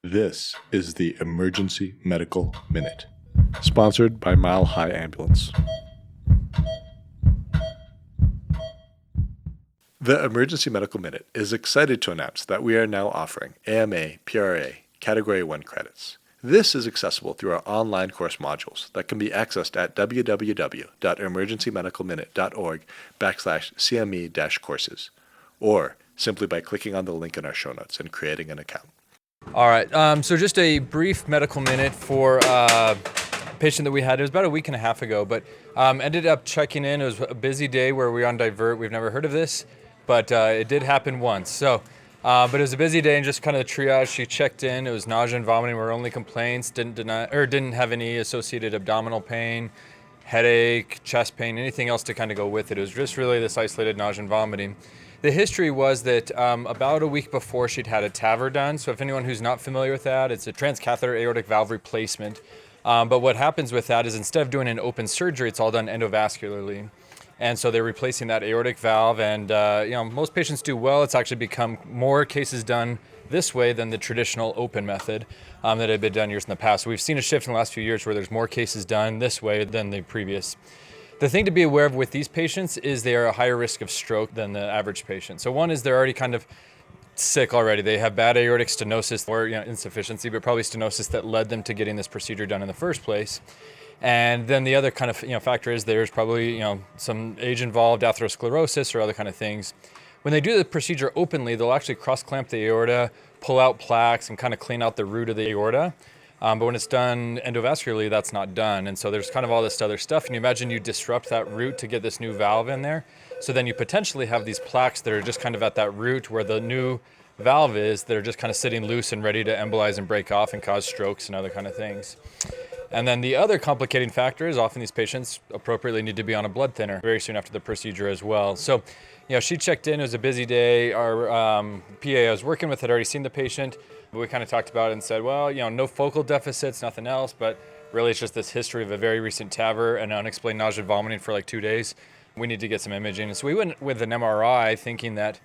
This is the Emergency Medical Minute, sponsored by Mile High Ambulance. The Emergency Medical Minute is excited to announce that we are now offering AMA PRA Category 1 credits. This is accessible through our online course modules that can be accessed at www.emergencymedicalminute.org/CME-courses, or simply by clicking on the link in our show notes and creating an account. All right, so just a brief medical minute for a patient that we had. It was about a week and a half ago, but ended up checking in. It was a busy day where we were on divert. We've never heard of this, but it did happen once. So, but it was a busy day and just kind of the triage. She checked in. It was nausea and vomiting were only complaints. Didn't have any associated abdominal pain, headache, chest pain, anything else to kind of go with it. It was just really this isolated nausea and vomiting. The history was that about a week before she'd had a TAVR done. So if anyone who's not familiar with that, it's a transcatheter aortic valve replacement. But what happens with that is instead of doing an open surgery, it's all done endovascularly. And so they're replacing that aortic valve, and most patients do well. It's actually become more cases done this way than the traditional open method that had been done years in the past. So we've seen a shift in the last few years where there's more cases done this way than the previous. The thing to be aware of with these patients is they are a higher risk of stroke than the average patient. So one is they're already kind of sick already. They have bad aortic stenosis or insufficiency, but probably stenosis that led them to getting this procedure done in the first place. And then the other kind of factor is there's probably some age involved, atherosclerosis or other kind of things. When they do the procedure openly, they'll actually cross-clamp the aorta, pull out plaques, and kind of clean out the root of the aorta. But when it's done endovascularly, that's not done. And so there's kind of all this other stuff. And you imagine you disrupt that root to get this new valve in there. So then you potentially have these plaques that are just kind of at that root where the new valve is, that are just kind of sitting loose and ready to embolize and break off and cause strokes and other kind of things. And then the other complicating factor is often these patients appropriately need to be on a blood thinner very soon after the procedure as well. So, she checked in. It was a busy day. Our PA I was working with had already seen the patient. But we kind of talked about it and said, well, no focal deficits, nothing else, but really it's just this history of a very recent TAVR and unexplained nausea and vomiting for like 2 days. We need to get some imaging. And so we went with an MRI thinking that,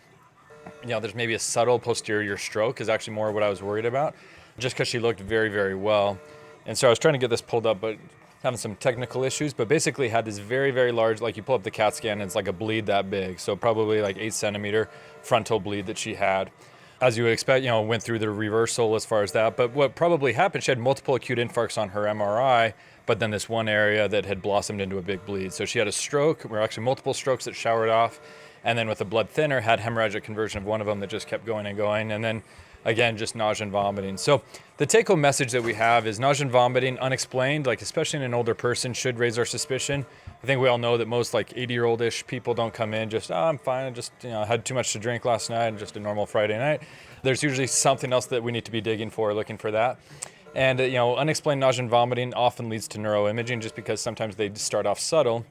there's maybe a subtle posterior stroke is actually more what I was worried about, just because she looked very, very well. And so I was trying to get this pulled up, but having some technical issues, but basically had this very, very large, like you pull up the CAT scan, and it's like a bleed that big. So probably like 8 centimeter frontal bleed that she had. As you would expect, went through the reversal as far as that. But what probably happened, she had multiple acute infarcts on her MRI, but then this one area that had blossomed into a big bleed. So she had a stroke, or actually multiple strokes that showered off, and then with a blood thinner, had hemorrhagic conversion of one of them that just kept going and going, and then again, just nausea and vomiting. So the take-home message that we have is nausea and vomiting, unexplained, like especially in an older person, should raise our suspicion. I think we all know that most like 80-year-old-ish people don't come in just, I'm fine, I just had too much to drink last night, and just a normal Friday night. There's usually something else that we need to be digging for, looking for that. And unexplained nausea and vomiting often leads to neuroimaging just because sometimes they start off subtle.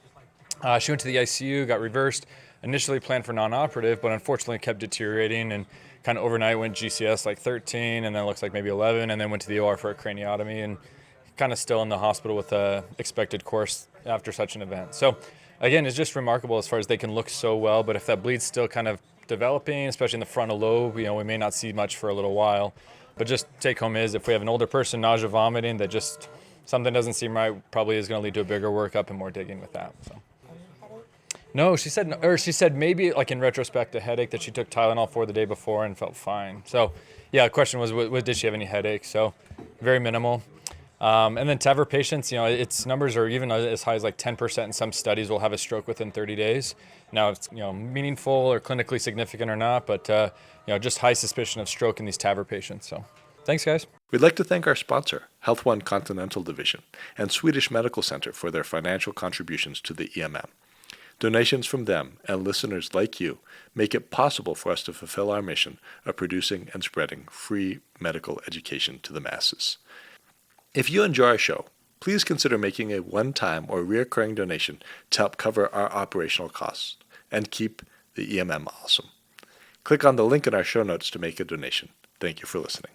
She went to the ICU, got reversed, initially planned for non-operative, but unfortunately kept deteriorating and kind of overnight went GCS like 13, and then looks like maybe 11, and then went to the OR for a craniotomy, and kind of still in the hospital with a expected course after such an event. So again, it's just remarkable as far as they can look so well, but if that bleed's still kind of developing, especially in the frontal lobe, we may not see much for a little while. But just take home is if we have an older person, nausea, vomiting, that just something doesn't seem right, probably is going to lead to a bigger workup and more digging with that. So. No, she said maybe like in retrospect a headache, that she took Tylenol for the day before and felt fine. So yeah, the question was did she have any headaches? So very minimal. And then TAVR patients, its numbers are even as high as like 10% in some studies will have a stroke within 30 days. Now it's meaningful or clinically significant or not, but just high suspicion of stroke in these TAVR patients. So thanks, guys. We'd like to thank our sponsor, Health One Continental Division, and Swedish Medical Center for their financial contributions to the EMM. Donations from them and listeners like you make it possible for us to fulfill our mission of producing and spreading free medical education to the masses. If you enjoy our show, please consider making a one-time or recurring donation to help cover our operational costs and keep the EMM awesome. Click on the link in our show notes to make a donation. Thank you for listening.